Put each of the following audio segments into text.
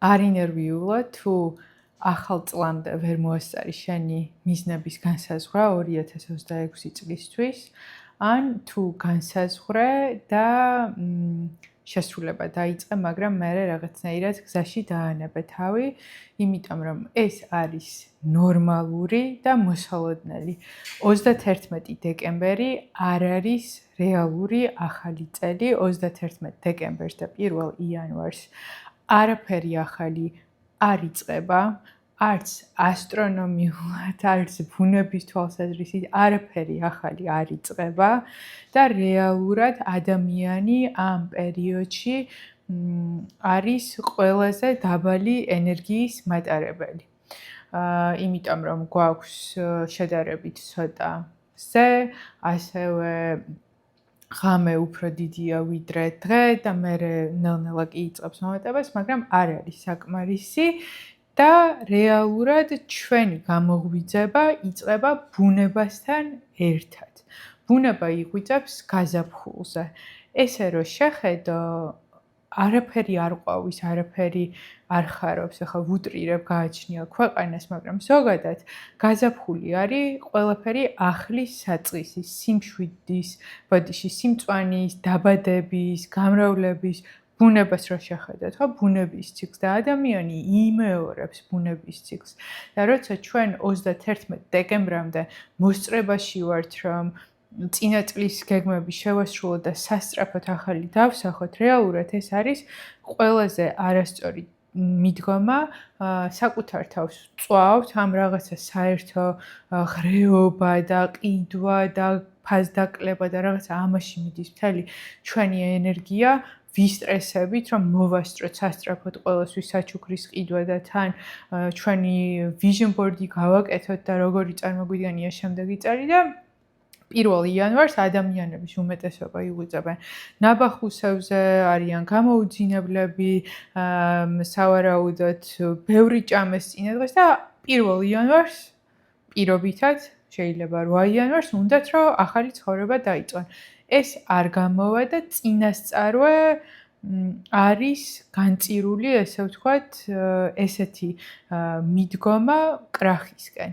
არ ინერვიულა თუ ახალ წლამდე ვერ მოასწარი შენი მიზნების განსაზღვრა 2026 წლისთვის, ან თუ განსაზღვრე და შესრულება დაიწყე, მაგრამ მერე რაღაცნაირად გზაში დაანებე თავი, იმიტომ რომ ეს არის ნორმალური და მოსალოდნელი. 31 დეკემბერი არ არის რეალური ახალი წელი, 31 დეკემბერს და 1 იანვარს არაფერი ახალი არ იწყება, არც ასტრონომიულად, არც ბუნების თვალსაზრისით არაფერი ახალი არ იწყება და რეალურად ადამიანი ამ პერიოდში არის ყველაზე დაბალი ენერგიის მატარებელი. იმიტომ რომ გვაქვს შედარებით ცოტა ზე, ასევე ღამე უფრო დიდია ვიდრე დღე და მერე ნელ-ნელა კი იწყებს მომატებას, მაგრამ არ არის საკმარისი და რეალურად ჩვენი გამოღვიძება იწყება ბუნებასთან ერთად. ბუნება იღვიძებს გაზაფხულზე. ესე რომ შეხედო, არაფერი არ ყვავის, არაფერი არ ხარობს, ახლა ვუტრირებ გააჩნია ქვეყანას, მაგრამ ზოგადად გაზაფხული არის ყველაფერი ახლის საწყისი, სიმშვიდის, ბოდიში სიმწვანის, დაბადების, გამრავლების, ბუნებას რო შეხედოთ, ხო, ბუნების ციკლს და ადამიანი იმეორებს ბუნების ციკლს. და როცა ჩვენ 31 დეკემბრამდე მოსწრებაში ვართ, რომ წინა წლის გეგმები შევასრულოთ და სასწრაფოდ ახალი დავსახოთ, რეალურად ეს არის ყველაზე არასწორი მიდგომა, საკუთარ თავს წვავთ ამ რაღაცა საერთო ღრეობა და ყიდვა და ფასდაკლება და რაღაცა ამაში მიდის მთელი ჩვენი ენერგია, ვისტრესებით, რომ მოვასწროთ სასწრაფოდ ყველასთვის საჩუქრის ყიდვა და თან ჩვენი vision board-ი გავაკეთოთ და როგორი წარმოგვიდგენია შემდეგი წელი და 1 იანვარს ადამიანების უმეტესობა იღვიძებენ ნაბახუსებზე, არიან გამოუძინებლები, სავარაუდოდ ბევრი ჭამეს წინა დღეს და 1 იანვარს პირობითად შეიძლება 8 იანვარს უნდათ რომ ახალი ცხოვრება დაიწყონ. ეს არ გამოვა და წინასწარვე არის განწირული, ესე ვთქვათ, ესეთი მიდგომა კრახისკენ.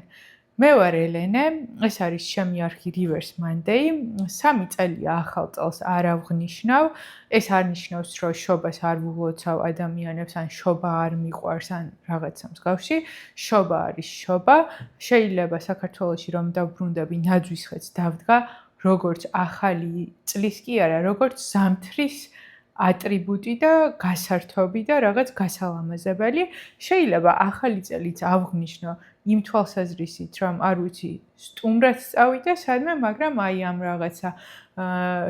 მე ვარ ელენე, ეს არის ჩემი არხი Reverse Monday. 3 წელია ახალ წელს არ ავღნიშნავ. ეს არ ნიშნავს, რომ შობას არ ვულოცავ ადამიანებს, ან შობა არ მიყვარს, ან რაღაცა მსგავსი. შობა არის შობა. შეიძლება საქართველოში რომ დავბრუნდები, ნაძვის ხეც დავდგა, როგორც ახალი წლის კი არა, როგორც ზამთრის ატრიბუტი და გასართობი და რაღაც გასალამაზებელი. შეიძლება ახალი წელიც ავღნიშნო იმ თვალსაზრისით, რომ არ ვიცი, სტუმრად წავიდე სადმე, მაგრამ აი ამ რაღაცა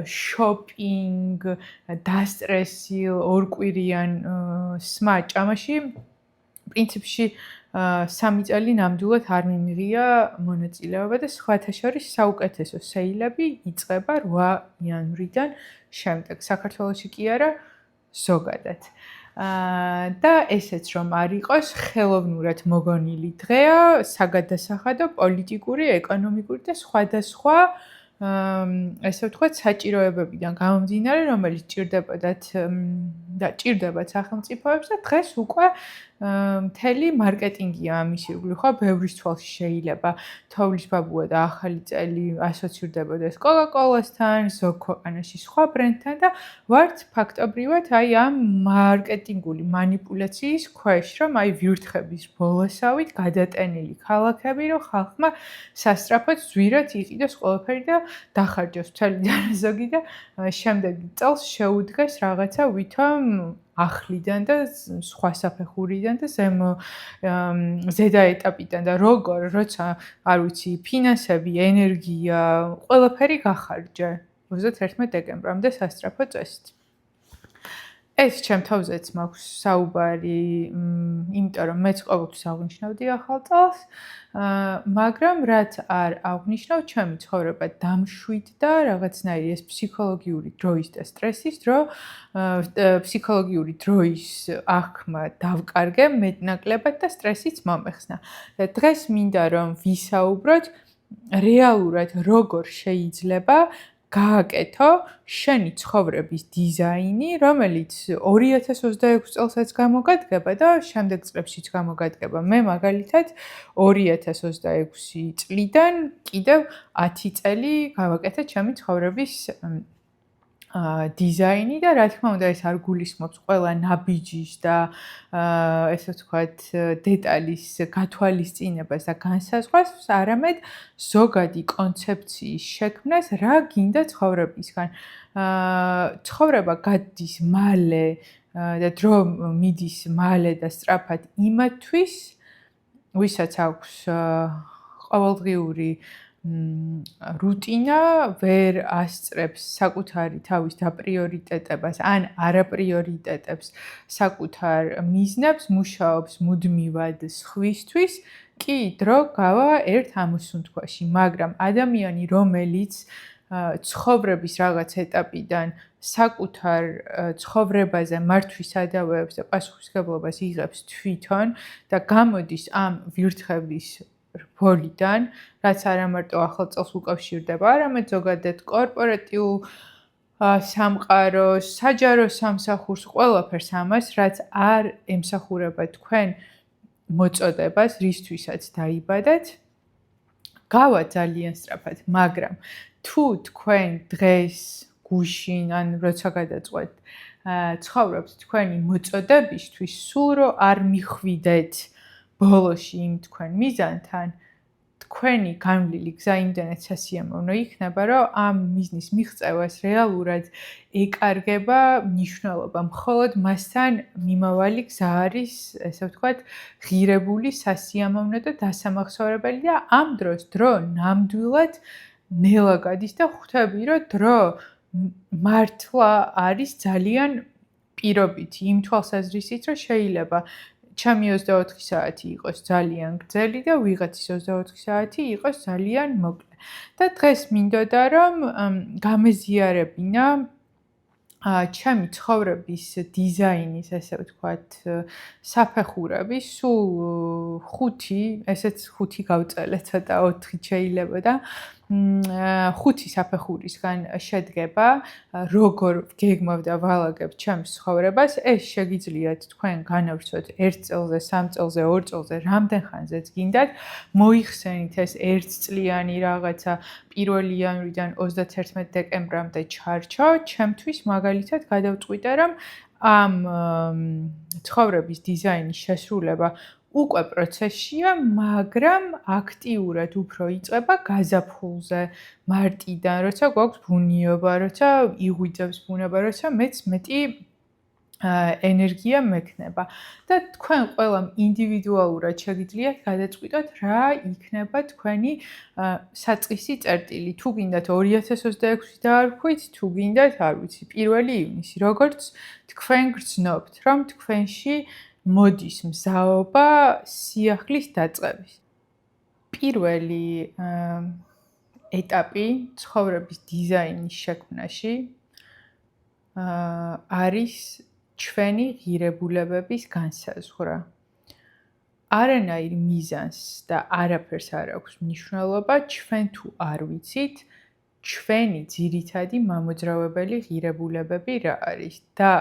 შოპინგ, დასტრესილ, ორკვირიან სმა ჭამაში პრინციპში 3 წელი ნამდვილად არ მიმიღია მონაწილეობა და სხვათა შორის საუკეთესო სეილები იწყება 8 იანვრიდან შემდეგ. საქართველოში კი არა, ზოგადად. და ესეც რომ არ იყოს ხელოვნურად მოგონილი დღეა, საგადასახადო, პოლიტიკური, ეკონომიკური და სხვადასხვა ესე ვთქვათ, საჭიროებებიდან გამომდინარე, რომელიც ჭირდებოდათ და ჭირდებათ სახელმწიფოებს და დღეს უკვე მთელი მარკეტინგია ამის ირგვლივ, ხო, ბევრის თვალში შეიძლება თოვლის ბაბუა და ახალი წელი ასოცირდებოდეს კოკა-კოლასთან, ზოგ ქვეყანაში სხვა ბრენდთან და ვართ ფაქტობრივად აი ამ მარკეტინგული მანიპულაციის ქვეშ, რომ აი ვირთხების ბოლოსავით გადატენილი ქალაქები, რომ ხალხმა სასწრაფოდ ზვირად იყიდოს ყველაფერი და დახარჯოს მთელი დანაზოგი და შემდეგი წელს შეუდგეს რაღაცა ვითომ ახლიდან და სხვა საფეხურიდან და ზედა ეტაპიდან და როგორ, როცა არ ვიცი, ფინანსები, ენერგია, ყველაფერი გახარჯე 31 დეკემბრამდე სასწრაფო წესით. ეს ჩემ თავზეც მაქვს საუბარი, იმიტომ რომ მეც ყოველთვის აღნიშნავდი ახალ წელს, მაგრამ რაც არ აღნიშნავ, ჩემი ცხოვრება დამშვიდდა რაღაცნაირი ეს ფსიქოლოგიური დროის და სტრესის დრო, ფსიქოლოგიური დროის აღქმა დავკარგე მეტნაკლებად და სტრესიც მომეხსნა. და დღეს მინდა რომ ვისაუბროთ რეალურად როგორ შეიძლება გააკეთო შენი ცხოვრების დიზაინი, რომელიც 2026 წელსაც გამოგადგება და შემდეგ წლებშიც გამოგადგება. მე მაგალითად 2026 წლიდან კიდევ 10 წელი გავაკეთე ჩემი ცხოვრების დიზაინი და რა თქმა უნდა ეს არ გულისხმობს ყველა ნაბიჯის და ესე ვთქვათ დეტალის გათვალისწინებას და განსაზღვრას, არამედ ზოგადი კონცეფციის შექმნას, რა გინდა ცხოვრებისგან. ცხოვრება გადის მალე და დრო მიდის მალე და სწრაფად იმათთვის, ვისაც აქვს ყოველდღიური რუტინა ვერ ასწრებს საკუთარი თავის დაპრიორიტეტებას ან არაპრიორიტეტებს საკუთარ მიზნებს, მუშაობს მუდმივად სხვისთვის, კი დრო გავა ერთ ამოსუნთქვაში, მაგრამ ადამიანი, რომელიც ცხოვრების რაღაც ეტაპიდან საკუთარ ცხოვრებაზე მართვის სადავეებს და პასუხისმგებლობას იღებს თვითონ და გამოდის ამ ვირთხების რბოლიდან, რაც არა მარტო ახალ წელს უკავშირდება, არამედ ზოგადად კორპორატიულ სამყაროს, საჯარო სამსახურს, ყველაფერს ამას, რაც არ ემსახურება თქვენ მოწოდებას, რისთვისაც დაიბადეთ, გავა ძალიან სწრაფად, მაგრამ თუ თქვენ დღეს გუშინ ან როცა გადაწყვეტ ცხოვრობთ თქვენი მოწოდებისთვის, სულ რო არ მიხვიდეთ ბოლოში იმ თქვენ მიზანთან, თქვენი განვლილი გზა იმდენად სასიამოვნო იქნება, რომ ამ მიზნის მიღწევას რეალურად ეკარგება მნიშვნელობა. მხოლოდ მასთან მიმავალი გზა არის, ესე ვთქვათ, ღირებული, სასიამოვნო და დასამახსოვრებელი და ამ დროს დრო ნამდვილად ნელა გადის და ხვდები, რომ დრო მართლა არის ძალიან პირობითი იმ თვალსაზრისით, რომ შეიძლება ჩემი 24 საათი იყოს ძალიან გრძელი და ვიღაცის 24 საათი იყოს ძალიან მოკლე. და დღეს მინდოდა რომ გამეზიარებინა ჩემი ცხოვრების დიზაინის, ესე ვთქვათ, საფეხურები, სულ 5, ესეც 5 გავწელე, ცოტა 4 შეიძლება და 5 საფეხურისგან შედგება, როგორ გეგმავ და ვალაგებ ჩემს ცხოვრებას, ეს შეგიძლიათ თქვენ განავრცოთ 1 წელზე, 3 წელზე, 2 წელზე, რამდენ ხანზეც გინდათ, მოიხსენით ეს 1 წლიანი რაღაცა 1 იანვრიდან 31 დეკემბრამდე ჩარჩო, ჩემთვის მაგალითად გადავწყვიტე, რომ ამ ცხოვრების დიზაინის შესრულება უკვე პროცესია, მაგრამ აქტიურად უფრო იწყება გაზაფხულზე, მარტიდან, როცა გვაქვს ბუნიობა, როცა იღვიძებს ბუნება, როცა მეც მეტი ენერგია მექნება. და თქვენ ყველამ ინდივიდუალურად შეგიძლიათ გადაწყვიტოთ, რა იქნება თქვენი საწყისი წერტილი. თუ გინდათ 2026 დაარქვით, თუ გინდათ, არ ვიცი, 1 ივნისი, როგორც თქვენ გრძნობთ, რომ თქვენში მოდის მზაობა სიახლის დაწყების. პირველი ეტაპი ცხოვრების დიზაინის შექმნაში არის ჩვენი ღირებულებების განსაზღვრა. არანაირ მიზანს და არაფერს არ აქვს მნიშვნელობა, ჩვენ თუ არ ვიცით, ჩვენი ძირითადი მამოძრავებელი ღირებულებები რა არის და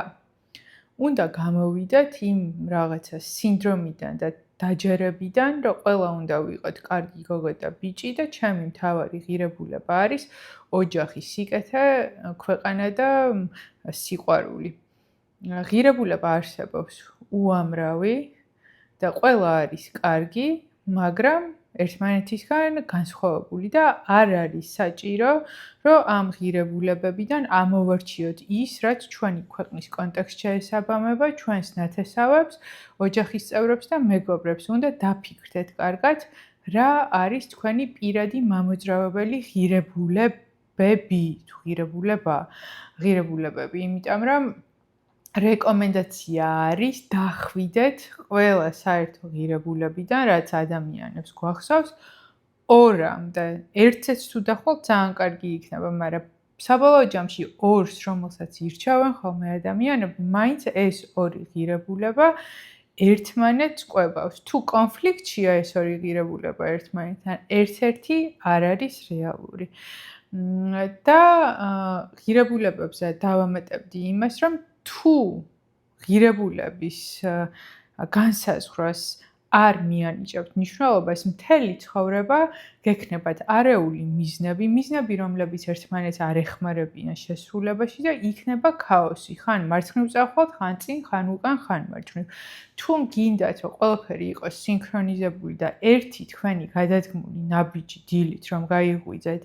უნდა გამოვიდეთ იმ რაღაცა სინდრომიდან და დაჯერებიდან, რომ ყველა უნდა ვიყოთ კარგი გოგო და ბიჭი და ჩემი მთავარი ღირებულება არის ოჯახი, სიკეთე, ქვეყანა და სიყვარული. ღირებულება არსებობს უამრავი და ყველა არის კარგი, მაგრამ ერთმანეთისგან განსხვავებული და არ არის საჭირო, რომ ამ ღირებულებებიდან ამოვარჩიოთ ის, რაც ჩვენი ქვეყნის კონტექსტ შეესაბამება, ჩვენს ნათესავებს, ოჯახის წევრებს და მეგობრებს. უნდა დაფიქრდეთ კარგად, რა არის თქვენი პირადი მამოძრავებელი ღირებულებები, თუ ღირებულებები, იმიტომ რომ რეკომენდაცია არის დახვიდეთ ყველა საერთო ღირებულებიდან, რაც ადამიანებს გვახსოვს, 2-მდე. ერთიც თუ დახვალთ, ძალიან კარგი იქნება, მაგრამ საბოლოო ჯამში 2-ს, რომელსაც ირჩევენ ხოლმე ადამიანები, მაინც ეს 2 ღირებულება ერთმანეთს კვებავს. თუ კონფლიქტშია ეს 2 ღირებულება ერთმანეთთან, ერთ-ერთი არ არის რეალური. და ღირებულებებზე დავამატებდი იმას, რომ თუ ღირებულების განსაზღვრას არ მიანიჭებთ მნიშვნელობას, მთელი ცხოვრება გექნებათ არეული მიზნები, რომლებიც ერთმანეთს არ ეხმარებიან შესრულებაში და იქნება ქაოსი. ხან მარცხნივ წავხვალთ, ხან წინ, ხან უკან, ხან მარჯვნივ. თუ გინდათ, რომ ყველაფერი იყოს სინქრონიზებული და ერთი თქვენი გადადგმული ნაბიჯი დილით, რომ გაიღვიძეთ,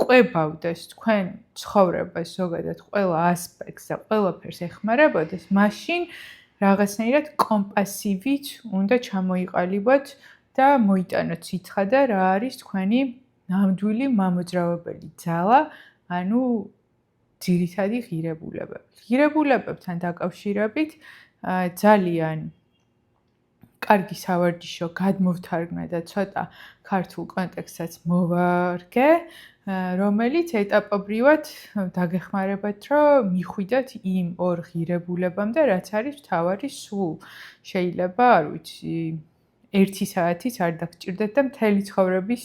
ყვებავდეს თქვენ ცხოვრებას ზოგადად ყველა ასპექტს და ყველაფერს ეხმარებოდეს, მაშინ რაღაცნაირად კომპასივით უნდა ჩამოიყალიბოთ და მოიტანოთ სიცხადე რა არის თქვენი ნამდვილი მამოძრავებელი ძალა, ანუ ძირითადი ღირებულებები. ღირებულებებთან დაკავშირებით ძალიან კარგი სავარჯიშო გადმოვთარგმნა და ცოტა ქართულ კონტექსტსაც მოვარგე, რომელიც ეტაპობრივად დაგეხმარებათ, რომ მიხვიდეთ იმ ორ ღირებულებამდე, რაც არის მთავარი სულ. შეიძლება, არ ვიცი, 1 საათიც არ დაგჭირდეთ და მთელი ცხოვრების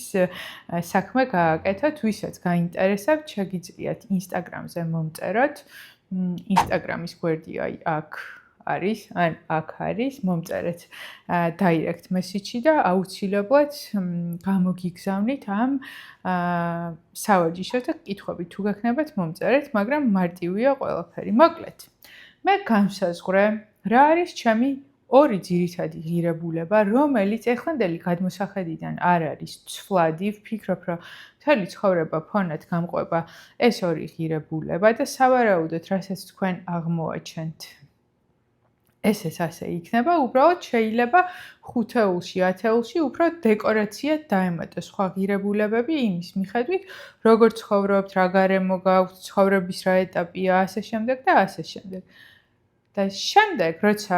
საქმე გააკეთოთ, ვისაც გაინტერესებთ, შეგიძლიათ Instagram-ზე მომწეროთ. Instagram-ის გვერდი აქ არის, ან აქ არის, მომწერეთ direct message-ი და აუცილებლად გამოგიგზავნით ამ სავარჯიშო და კითხვები თუ გექნებათ მომწერეთ, მაგრამ მარტივია ყველაფერი. მოკლედ, მე განსაზღვრე, რა არის ჩემი ორი ძირითადი ღირებულება, რომელიც ეხლანდელი გადმოსახედიდან არ არის ცვლადი, ვფიქრობ, რომ მთელი ცხოვრება ფონად გამყვება ეს ორი ღირებულება და სავარაუდოდ, რასაც თქვენ აღმოაჩენთ, ესეც ასე იქნება, უბრალოდ შეიძლება 5-ეულში, 10-ეულში უფრო დეკორაციად დაემატოს სხვა ღირებულებები იმის მიხედვით, როგორ ცხოვრობთ, რა გარემო გაქვთ, ცხოვრების რა ეტაპია, ასე შემდეგ და ასე შემდეგ. და შემდეგ, როცა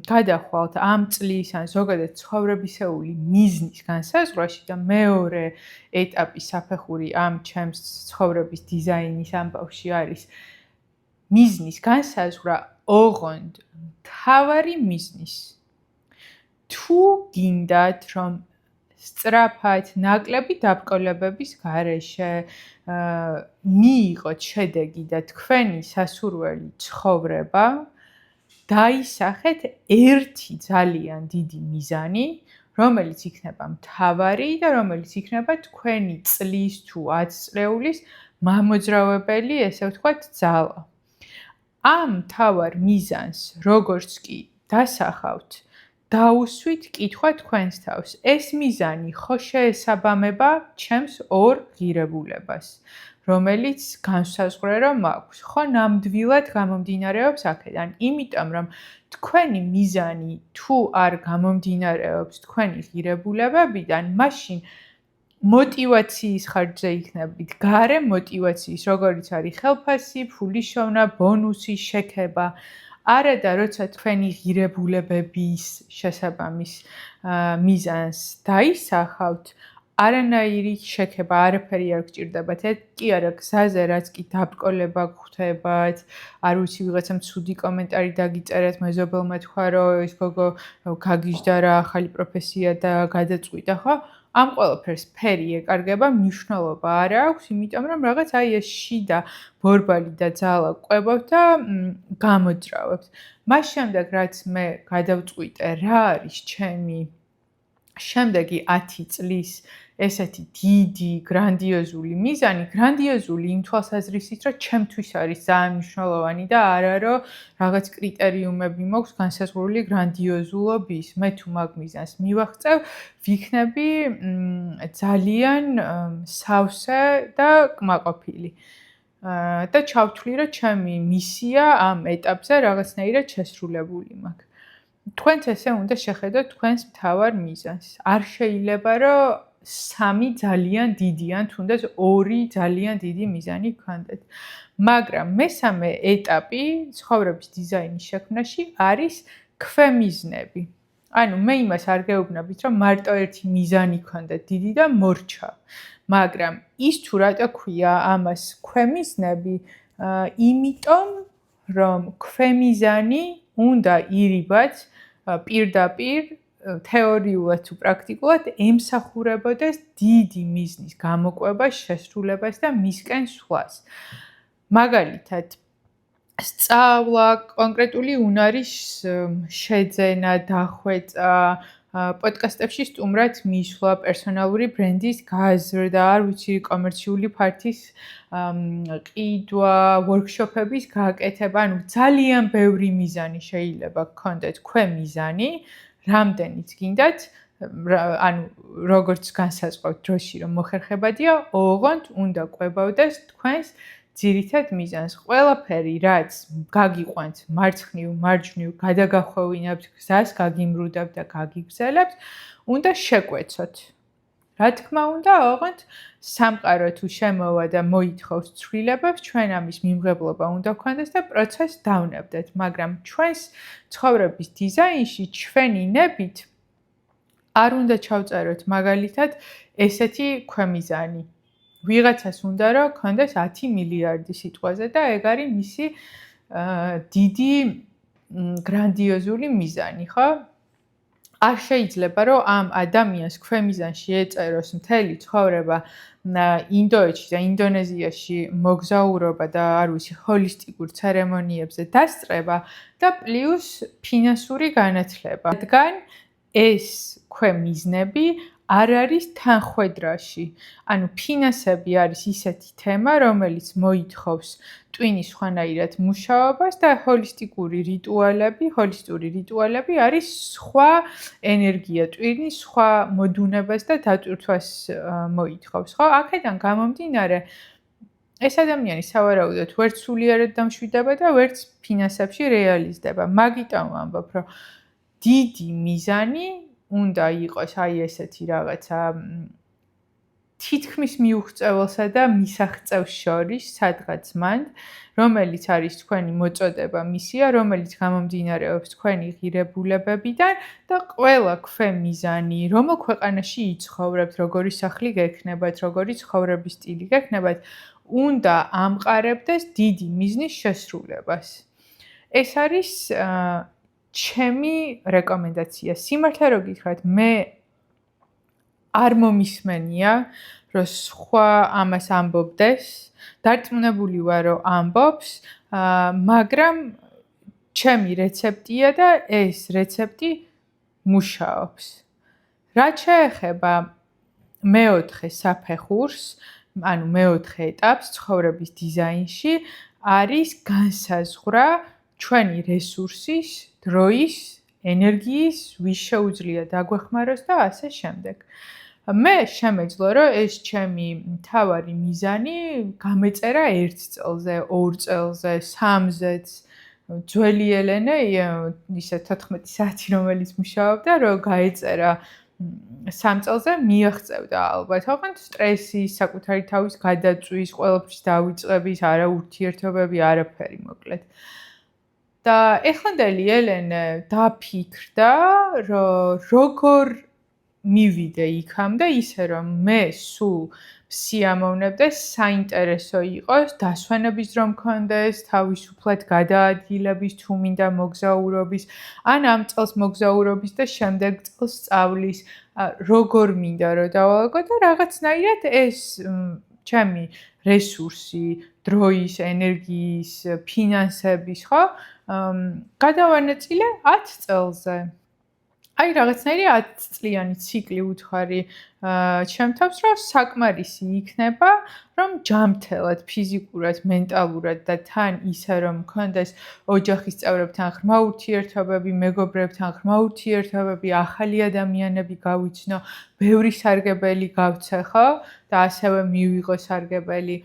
გადახვალთ ამ წლის ან ზოგადად ცხოვრებისეული მიზნის განსაზღვრაში და მეორე ეტაპი საფეხური ამ ჩემს ცხოვრების დიზაინის ამბავში არის მიზნის განსაზღვრა, ოღონდ მთავარი მიზნის. თუ გინდათ, რომ სწრაფად, ნაკლები დაბრკოლებების გარეშე მიიღოთ შედეგი და თქვენი სასურველი ცხოვრება, დაისახეთ ერთი ძალიან დიდი მიზანი, რომელიც იქნება მთავარი და რომელიც იქნება თქვენი წლის თუ 10 წლეულის მამოძრავებელი, ესე ვთქვათ, ძალა. ამ მთავარ მიზანს, როგორც კი დასახავთ, დაუსვით კითხვა თქვენს თავს. ეს მიზანი ხო შეესაბამება ჩემს ორ ღირებულებას, რომელიც განსაზღვრე რომ მაქვს. ხო ნამდვილად გამომდინარეობს აქედან, იმიტომ რომ თქვენი მიზანი თუ არ გამომდინარეობს თქვენი ღირებულებებიდან, მაშინ მოტივაციის ხარჯზე იქნებით, გარე მოტივაციის, როგორიც არის ხელფასი, ფულის შოვნა, ბონუსი, შექება. არა და როცა თქვენი ღირებულებების შესაბამის მიზანს დაისახავთ, არანაირი შექება, არაფერი არ გჭირდებათ. კი არა, გზაზე რაც კი დაბრკოლება გხვდებათ, არ ვიცი, ვიღაცამ ცუდი კომენტარი დაგიწერეთ, მეზობელმა თქვა, რომ ეს გოგო გაგიჟდა რა ახალი პროფესია და გადაწყვიტა, ხო? ამ ყველაფერს ფერი ეკარგება, მნიშვნელობა არ აქვს, იმიტომ რომ რაღაც აი ეს შიდა ბორბალი და ძალა ყვებავთ და გამოძრავებთ. მას შემდეგ, რაც მე გადავწყვიტე, რა არის ჩემი შემდეგი 10 წლის ესეთი დიდი, გრანდიოზული მიზანი, გრანდიოზული იმ თვალსაზრისით, რომ ჩემთვის არის ძალიან მნიშვნელოვანი და არა რომ რაღაც კრიტერიუმები მაქვს განსაზღვრული გრანდიოზულობის. მე თუ მაგ მიზანს მივახწევ, ვიქნები ძალიან სავსე და კმაყოფილი. და ჩავთვლი, რომ ჩემი მისია ამ ეტაპზე რაღაცნაირად შესრულებული მაქვს. თქვენც ესე უნდა შეხედოთ თქვენს მთავარ მიზანს. არ შეიძლება, რომ 3 ძალიან დიდი ან თუნდაც 2 ძალიან დიდი მიზანი გქონდეთ. მაგრამ მესამე ეტაპი ცხოვრების დიზაინის შექმნაში არის ქვემიზნები. ანუ მე იმას არ გეუბნებით, რომ მარტო ერთი მიზანი გქონდეთ დიდი და მორჩა. მაგრამ ის თუ რატო ქვია ამას ქვემიზნები, იმიტომ რომ ქვემიზანი უნდა ირიბათ პირდაპირ თეორიულად თუ პრაქტიკულად ემსახურებოდეს დიდი მიზნის გამოყვებას, შესრულებას და მისკენ სვლას. მაგალითად, სწავლა, კონკრეტული უნარის შეძენა, დახვეწა, პოდკასტებში სტუმრად მისვლა, პერსონალური ბრენდის გაზრდა, არ ვიცი, კომერციული ფართის ყიდვა, ვორქშოპების გაკეთება, ანუ ძალიან ბევრი მიზანი შეიძლება გქონდეთ თქვენ მიზანი, რამდენიც გინდათ, ანუ როგორც განსაზღვრავთ დროში რომ მოხერხებადია, ოღონდ უნდა ყვებავდეს თქვენს ძირითად მიზანს. ყველაფერი, რაც გაგიყვანთ მარცხნივ, მარჯვნივ, გადაგახვევინებთ, გზას გაგიმრუდებთ და გაგიგრძელებთ, უნდა შეკვეცოთ. რა თქმა უნდა, ოღონდ სამყარო თუ შემოვა და მოითხოვს ცვლილებებს, ჩვენ ამის მიმღებლობა უნდა გქონდეს და პროცესს დავნებდეთ, მაგრამ ჩვენს ცხოვრების დიზაინში ჩვენი ნებით არ უნდა ჩავწეროთ მაგალითად ესეთი ქვემიზანი. ვიღაცას უნდა რომ გქონდეს 10 მილიარდი სიტყვაზე და ეგ არის მისი დიდი გრანდიოზული მიზანი, ხო? არ შეიძლება რომ ამ ადამიანს ქვემიზანში ეწეროს მთელი ცხოვრება ინდოეთში და ინდონეზიაში მოგზაურობა და არ ვიცი ჰოლისტიკურ ცერემონიებზე დასწრება და პლუს ფინანსური განათლება. რადგან ეს ქვემიზნები არ არის თანხვედრაში. ანუ ფინანსები არის ისეთი თემა, რომელიც მოითხოვს ტვინის სხვანაირად მუშაობას და ჰოლისტური რიტუალები არის სხვა ენერგია, ტვინის სხვა მოდუნებას და დატვირთვას მოითხოვს, ხო? აქედან გამომდინარე, ეს ადამიანი სავარაუდოდ ვერც სულიერად დამშვიდება და ვერც ფინანსებში რეალიზდება. მაგიტომ ვამბობ, რომ დიდი მიზანი უნდა იყოს აი ესეთი რაღაცა თითქმის მიუღწეველსა და მისაღწევს შორის სადღაც მანდ, რომელიც არის თქვენი მოწოდება, მისია, რომელიც გამომდინარეობს თქვენი ღირებულებებიდან და ყველა ქვემიზანი, რომელ ქვეყანაში იცხოვრებთ, როგორი სახლი გექნებათ, როგორი ცხოვრების სტილი გექნებათ, უნდა ამყარებდეს დიდი მიზნის შესრულებას. ეს არის ჩემი რეკომენდაცია. სიმართლე რო გითხრათ, მე არ მომისმენია, რომ სხვა ამას ამბობდეს, დარწმუნებული ვარ, რომ ამბობს, მაგრამ ჩემი რეცეპტია და ეს რეცეპტი მუშაობს. რაც შეეხება მეოთხე საფეხურს, ანუ მეოთხე ეტაპს ცხოვრების დიზაინში, არის განსაზღვრა ჩვენი რესურსის, დროის, ენერგიის, ვის შეუძლია დაგვეხმაროს და ასე შემდეგ. მე შემეძლო, რომ ეს ჩემი მთავარი მიზანი გამეწერა 1 წელზე, 2 წელზე, 3-ზეც. ძველი ელენე, ისე 14 საათი, რომელიც მუშაობდა, რომ გაეწერა 3 წელზე მიაღწევდა ალბათ. ოღონდ სტრესის, საკუთარი თავის გადაწვის, ყველაფრის დავიწყების, არა ურთიერთობები, არაფერი მოკლედ. და ეხანდელი ელენე დაფიქრდა, რომ როგორ მივიდე იქამდე ისე რომ მე სულ სიამოვნებდეს, საინტერესო იყოს, დასვენების დრო მქონდეს, თავისუფლად გადაადგილების თუ მინდა მოგზაურობის, ან ამ წელს მოგზაურობის და შემდეგ წელს სწავლის, როგორ მინდა რომ დავალგო და რაღაცნაირად ეს ჩემი რესურსი, დროის, ენერგიის, ფინანსების, ხო? გადავანაწილე 10 წელზე. აი რაღაცნაირი 10 წლიანი ციკლი უთხარი ჩემთავს, რომ საკმარისი იქნება, რომ ჯამთელად, ფიზიკურად, მენტალურად და თან ისე რომ მქონდეს ოჯახის წევრებთან ღრმა ურთიერთობები, მეგობრებთან ღრმა ურთიერთობები, ახალი ადამიანები გავიცნო, ბევრი სარგებელი გავცე, ხო? და ასევე მივიღო სარგებელი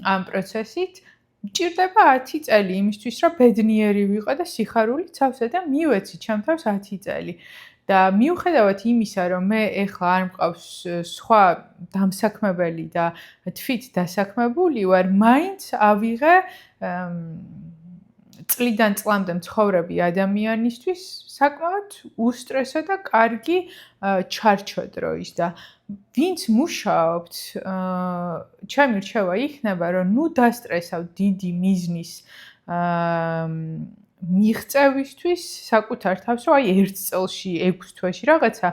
ამ პროცესით. მჭირდება 10 წელი იმისთვის, რომ ბედნიერი ვიყო და სიხარულით სავსე და მივეცი ჩემთავს 10 წელი. და მიუხედავად იმისა, რომ მე ეხლა არ მყავს სხვა დამსაქმებელი და თვით დასაქმებული ვარ, მაინც ავიღე წლიდან წლამდე მცხოვრები ადამიანისთვის საკმაოდ უსტრესო და კარგი ჩარჩო დროის და ვინც მუშაობთ, ჩემი რჩევა იქნება, რომ ნუ დასტრესავთ დიდი მიზნის მიღწევისთვის საკუთარ თავს რომ აი ერთ წელში 6 თვეში რაღაცა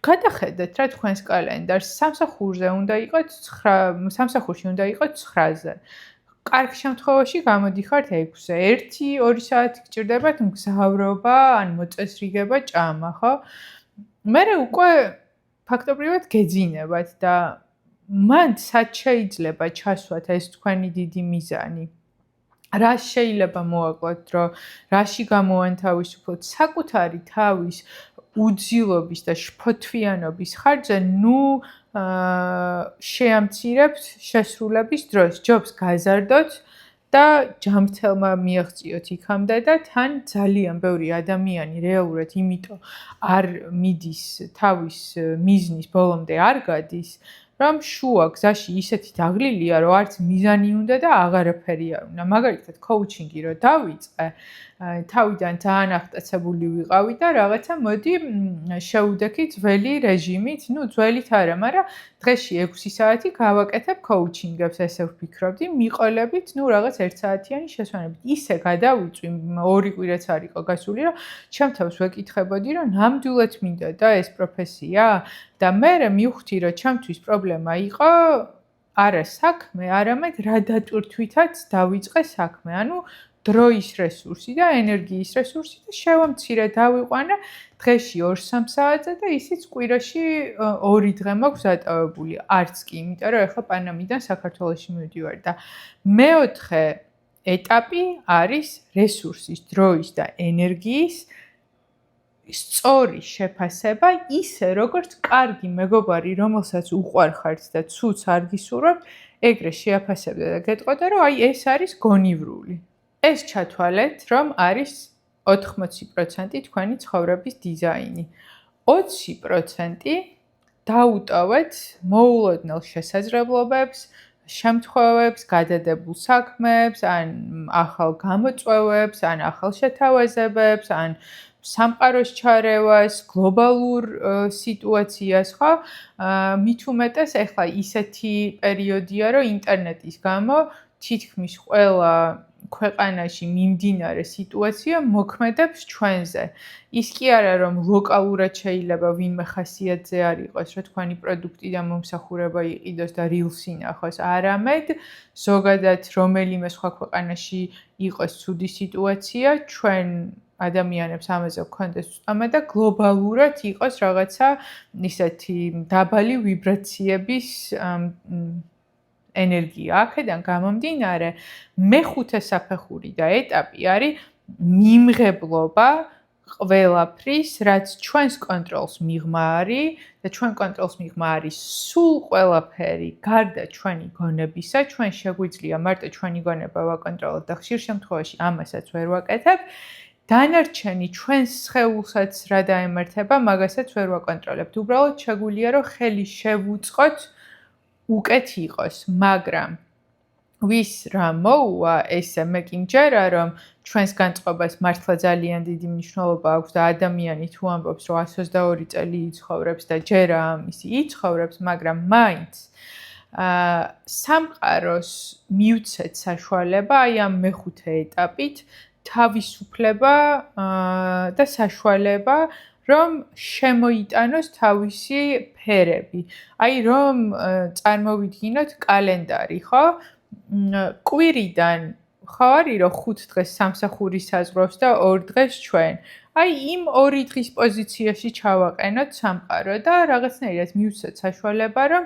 გადახედეთ რა თქვენს კალენდარს სამსახურზე უნდა იყოთ 9 სამსახურში უნდა იყოთ 9-ზე კარგ შემთხვევაში გამოდიხართ 6-ზე 1-2 საათი გჭირდებათ მგზავრობა ან მოწესრიგება ჭამა ხო მე უკვე ფაქტობრივად გეძინებათ და მან სად შეიძლება ჩასვათ ეს თქვენი დიდი მიზანი რა შეიძლება მოაკლოთ რომ რაში გამოანთავისუფლოთ საკუთარი თავის უძილობის და შფოთვიანობის ხარჯზე ნუ შეამცირებთ შესრულების დროს ჯობს გაზარდოთ და ჯანმრთელმა მიაღწიოთ იქამდე და თან ძალიან ბევრი ადამიანი რეალურად იმიტომ არ მიდის თავის მიზნის ბოლომდე არ გადის რომ შუა გზაში ისეთი დაღლილია რომ არც მიზანი უნდა და აღარაფერი არ უნდა მაგალითად კოუჩინგი რო დავიწყე თავიდან ძალიან აღტაცებული ვიყავი და რაღაცა მოდი შევუდექი ძველი რეჟიმით, ну ძველით არა, მაგრამ დღეში 6 საათი გავაკეთებ კოუჩინგებს, ესე ვფიქრობდი, მიყოლებით, ну რაღაც 1 საათიანი შესვენებით. ისე გადავიწვი, 2 კვირაც არ იყო გასული, რომ ჩემ თავს ვეკითხებოდი, რომ ნამდვილად მინდა და ეს პროფესია და მე მივხვდი, რომ ჩემთვის პრობლემა იყო არა საქმე, არამედ რა დატვირთვითაც დავიწყე საქმე. ანუ დროის რესურსი და ენერგიის რესურსი და შევამცირე დავიყვანა დღეში 2-3 საათზე და ისიც კვირაში 2 დღე მაქვს დატოვებული. არც კი, იმიტომ რომ ეხლა პანამიდან საქართველოში მივდივარ და მეოთხე ეტაპი არის რესურსის, დროის და ენერგიის სწორი შეფასება ისე როგორც კარგი მეგობარი, რომელსაც უყვარხართ და ცუც არ გისურვებთ, ეგრე შეაფასებდა და გეტყოდა, რომ აი ეს არის გონივრული. ეს ჩათვალეთ, რომ არის 80% თქვენი ცხოვრების დიზაინი. 20% დაუტოვეთ მოულოდნელ შესაძლებლობებს, შემთხვევებს, გადადებულ საქმეებს, ან ახალ გამოწვევებს, ან ახალ შეთავაზებებს, ან სამყაროს ჩარევას, გლობალურ სიტუაციას, ხო? მით უმეტეს ეხლა ისეთი პერიოდია, რომ ინტერნეტის გამო თითქმის ყველა ქვეყანაში მიმდინარე სიტუაცია მოქმედებს ჩვენზე. ის კი არა რომ ლოკალურად შეიძლება ვინმე ხასიათზე არ იყოს, რომ თქვენი პროდუქტი და მომსახურება იყიდოს და rilsi ნახოს, არამედ ზოგადად რომელიმე სხვა ქვეყანაში იყოს ცუდი სიტუაცია, ჩვენ ადამიანებს ამაზე გქონდეს წამე და გლობალურად იყოს რაღაცა ისეთი დაბალი ვიბრაციების ენერგია. აქედან გამომდინარე, მეხუთე საფეხური და ეტაპი არის მიმღებლობა ყველაფრის, რაც ჩვენს კონტროლს მიღმა არის და ჩვენ კონტროლს მიღმა არის სულ ყველაფერი, გარდა ჩვენი გონებისა, ჩვენ შეგვიძლია მარტო ჩვენი გონება ვაკონტროლოთ და ხშირ შემთხვევაში ამასაც ვერ ვაკეთებ. დანარჩენი ჩვენს სხეულსაც რა დაემართება, მაგასაც ვერ ვაკონტროლებთ. უბრალოდ შეგვიძლია რომ ხელი შევუწყოთ უკეთ იყოს, მაგრამ ვის რა მოუვა, ესე მე კი მჯერა, რომ ჩვენს განწყობას მართლა ძალიან დიდი მნიშვნელობა აქვს და ადამიანი თუ ამბობს, რომ 122 წელი იცხოვრებს და ჯერა ამისი იცხოვრებს, მაგრამ მაინც სამყაროს მივცეთ საშუალება აი ამ მეხუთე ეტაპით თავისუფლება და საშუალება რომ შემოიტანოს თავისი ფერები. აი რომ წარმოვიდგინოთ კალენდარი, ხო? კვირიდან ხო არის რომ 5 დღეს სამსახური საზღვრავს და 2 დღეს ჩვენ. აი იმ 2 დღის პოზიციაში ჩავაყენოთ სამყარო და რაღაცნაირად მივცეთ საშუალება რომ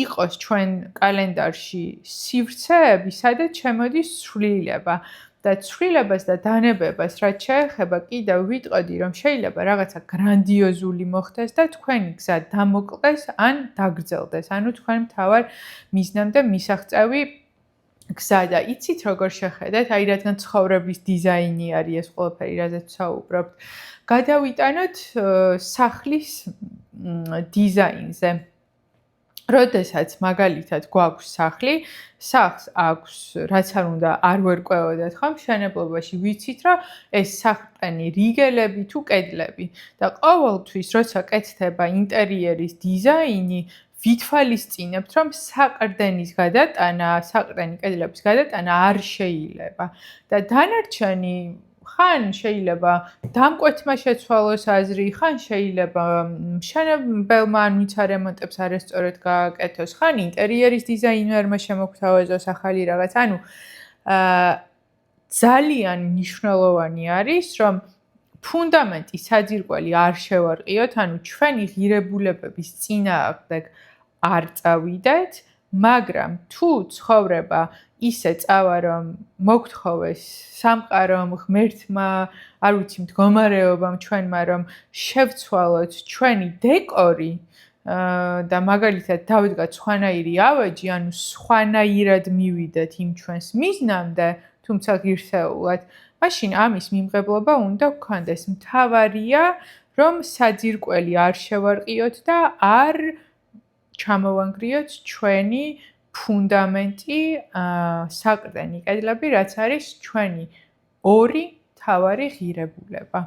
იყოს ჩვენ კალენდარში სივრცეები, სადაც შემოდის ცვლილება. და ცვლილებას და დანებებას რაც შეეხება კიდევ ვიტყოდი რომ შეიძლება რაღაცა გრანდიოზული მოხდეს და თქვენი გზა დამოკლდეს ან დაგრძელდეს. ანუ თქვენ მთავარ მიზნამდე მისაღწევი გზა და იცით როგორ შეხედეთ, აი რადგან ცხოვრების დიზაინი არის ეს ყველაფერი, რაზეც ვსაუბრობთ. გადავიტანოთ სახლის დიზაინზე. როდესაც მაგალითად გვაქვს სახლი, სახლს აქვს რაც არ უნდა არ ვერკვევოდეთ ხო მშენებლობაში ვიცით რომ ეს საყრდენი რიგელები თუ კედლები და ყოველთვის როცა კეთდება ინტერიერის დიზაინი ვითვალისწინებთ რომ საყრდენის გადატანა, საყრდენი კედლების გადატანა არ შეიძლება და დანარჩენი ხან შეიძლება დამკვეთმა შეცვალოს აზრი, ხან შეიძლება მშენებელმა ან ვინცა რემონტებს არასწორად გააკეთოს, ხან ინტერიერის დიზაინერმა შემოგთავაზოს ახალი რაღაც. ანუ ძალიან მნიშვნელოვანი არის, რომ ფუნდამენტი საძირკველი არ შევარყიოთ, ანუ ჩვენი ღირებულებების წინააღმდეგ არ წავიდეთ, მაგრამ თუ ცხოვრება ისე წავა, რომ მოგთხოვეს სამყარომ, ღმერთმა, არ ვიცი, მდგომარეობამ ჩვენმა, რომ შევცვალოთ ჩვენი დეკორი და მაგალითად დავიდგათ სხვანაირი ავეჯი, ანუ სხვანაირად მივიდეთ იმ ჩვენს მიზნამდე, თუმცა ღირსეულად, მაშინ ამის მიმღებლობა უნდა გქონდეს. მთავარია, რომ საძირკველი არ შევარყიოთ და არ ჩამოვანგრიოთ ჩვენი ფუნდამენტი, საყრდენი კედლები, რაც არის ჩვენი ორი მთავარი ღირებულება.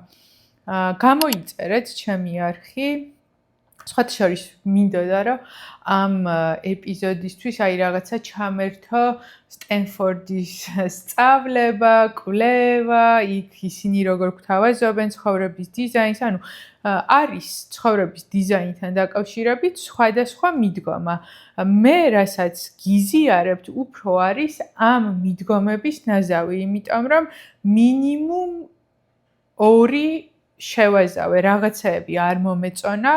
გამოიწერეთ ჩემი არხი. სხვათა შორის მინდოდა, რომ ამ ეპიზოდისთვის რაღაცა ჩამერთო სტენფორდის სწავლება, კვლევა, იქ ისინი როგორ გვთავაზობენ ცხოვრების დიზაინს, ანუ არის ცხოვრების დიზაინთან დაკავშირებით სხვადასხვა მიდგომა. მე რასაც გიზიარებთ, უფრო არის ამ მიდგომების ნაზავი, იმიტომ რომ მინიმუმ 2 შევაზავე, რაღაცეები არ მომეწონა,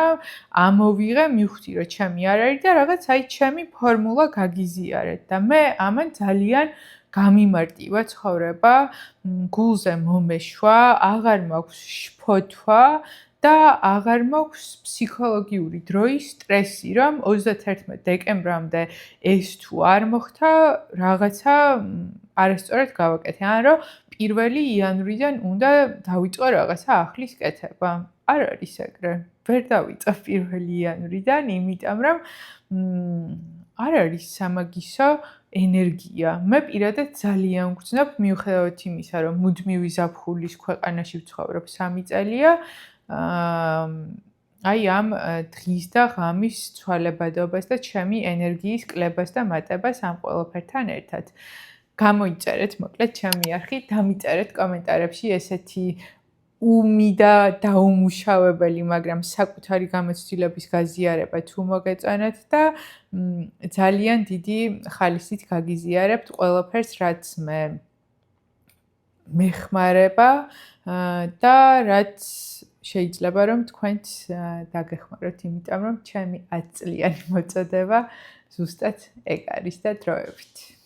ამოვიღე, მივხვდი, რომ ჩემი არ არის და რაღაც ჩემი ფორმულა გაგიზიარეთ და მე ამან ძალიან გამიმარტივა ცხოვრება, გულზე მომეშვა, აღარ მაქვს შფოთვა და აღარ მაქვს ფსიქოლოგიური დროის სტრესი, რომ 31 დეკემბრამდე ეს თუ არ მოხდა, რაღაცა არასწორად გავაკეთე, ან რომ 1 იანვრიდან უნდა დავიწყო რაღაცა ახლის კეთება. არ არის ეგრე. ვერ დავიწყო 1 იანვრიდან, იმიტომ რომ არ არის სამაგისო ენერგია. მე პირადად ძალიან გვგრძნობ, მიუხედავად იმისა, რომ მუდმივი ზაფხულის ქვეყანაში ვცხოვრობ 3 წელია, აი ამ დღის და ღამის ცვალებადობას და ჩემი ენერგიის კლებას და მატებას ამ ყველაფერთან ერთად. გამოიწერეთ მოკლედ ჩემი არხი, დამიწერეთ კომენტარებში ესეთი უმი და დაუმუშავებელი, მაგრამ საკუთარი გამოცდილების გაზიარება თუ მოგეწონათ და ძალიან დიდი ხალისით გაგიზიარებთ ყველაფერს, რაც მე მეხმარება და რაც შეიძლება რომ თქვენც დაგეხმაროთ, იმიტომ რომ ჩემი 10 წლიანი მოწოდება ზუსტად ეგ არის და დროებით.